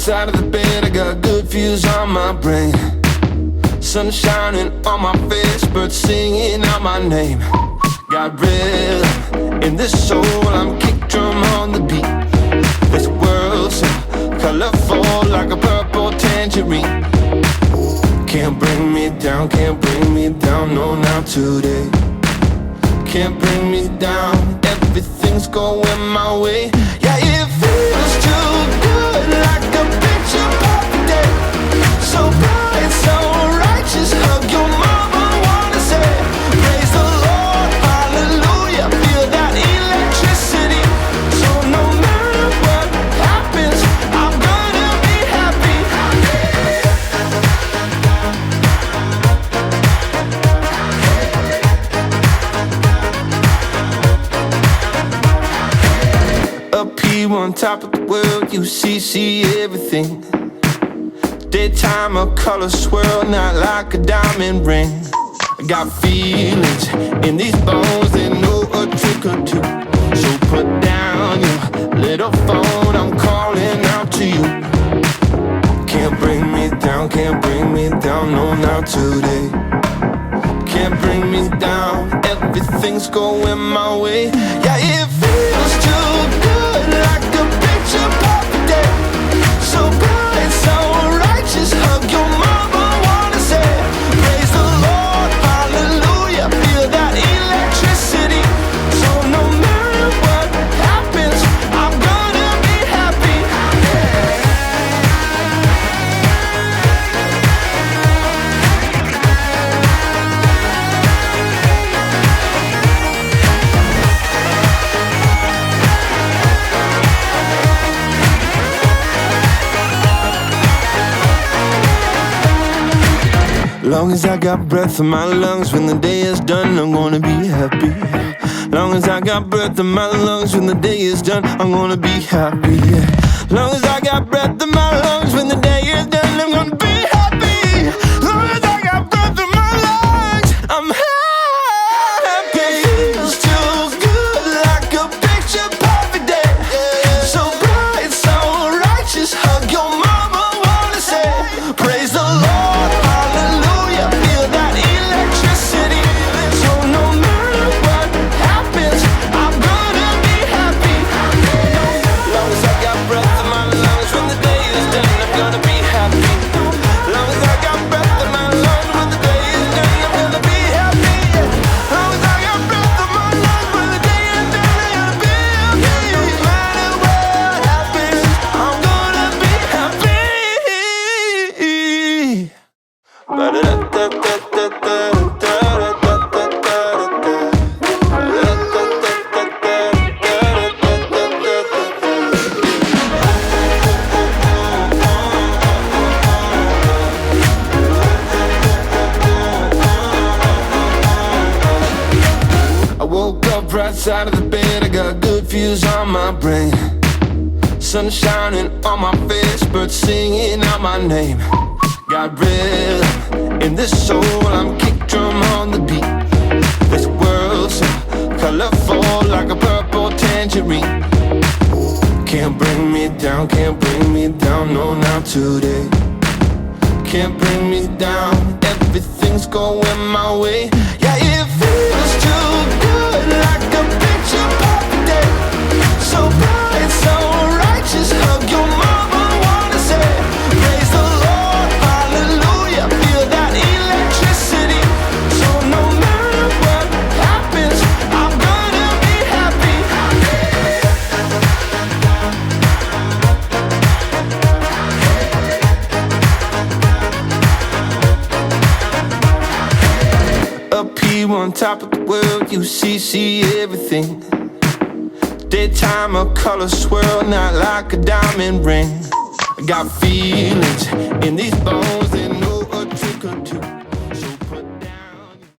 side of the bed, I got good views on my brain. Sun shining on my face, birds singing out my name. Got rhythm in this soul, I'm kick drum on the beat. This world so colorful like a purple tangerine. Can't bring me down, can't bring me down, no, not today. Can't bring me down, everything's going my way. Yeah, it feels too good, like a picture perfect day. So bright, so righteous, hug your mama, wanna say praise the Lord, hallelujah. Feel that electricity. So no matter what happens, I'm gonna be happy. Up here on top of the world, you see everything. Daytime, a color swirl, not like a diamond ring. I got feelings in these bones, they know a trick or two. So put down your little phone, I'm calling out to you. Can't bring me down, can't bring me down, no, not today. Can't bring me down, everything's going my way. Yeah, it feels too good, like a picture perfect day. So bright, so righteous, hug your mama, wanna say praise the Lord, hallelujah. Feel that electricity. So no matter what happens, I'm gonna be happy. Long as I got breath in my lungs, when the day is done, I'm gonna be happy. Long as I got breath in my lungs, when the day is done, I'm gonna be happy. Long as I got breath in my lungs, when the day is done, I'm gonna be happy. Long as I got breath in my lungs, I'm happy. Feels too good, like a picture perfect day. So bright, so righteous, hug your mama, wanna say praise the Lord, hallelujah. Feel that electricity. So no matter what happens, I'm gonna be happy. Long as I got breath in my lungs, when the day is done, I'm gonna be happy. Long as I got breath in my lungs, when the day is done, I'm gonna be happy. Long as I got breath in my lungs, when the day is done, I'm gonna be happy. No matter what happens, I'm gonna be happy. I woke up right side of the bed, I got good views on my brain. Sun shining on my face, birds singing out my name. Got rhythm in this soul, I'm kick drum on the beat. This world so colorful like a purple tangerine. Can't bring me down, can't bring me down, no, not today. Can't bring me down, everything's going my way. Yeah, it feels too good, like a picture perfect day. So bright, so righteous, hug your mama, wanna say praise the Lord, hallelujah. Feel that electricity. So no matter what happens, I'm gonna be happy. Up here on top of the world, you see everything. Daytime, a color swirl, not like a diamond ring. I got feelings in these bones.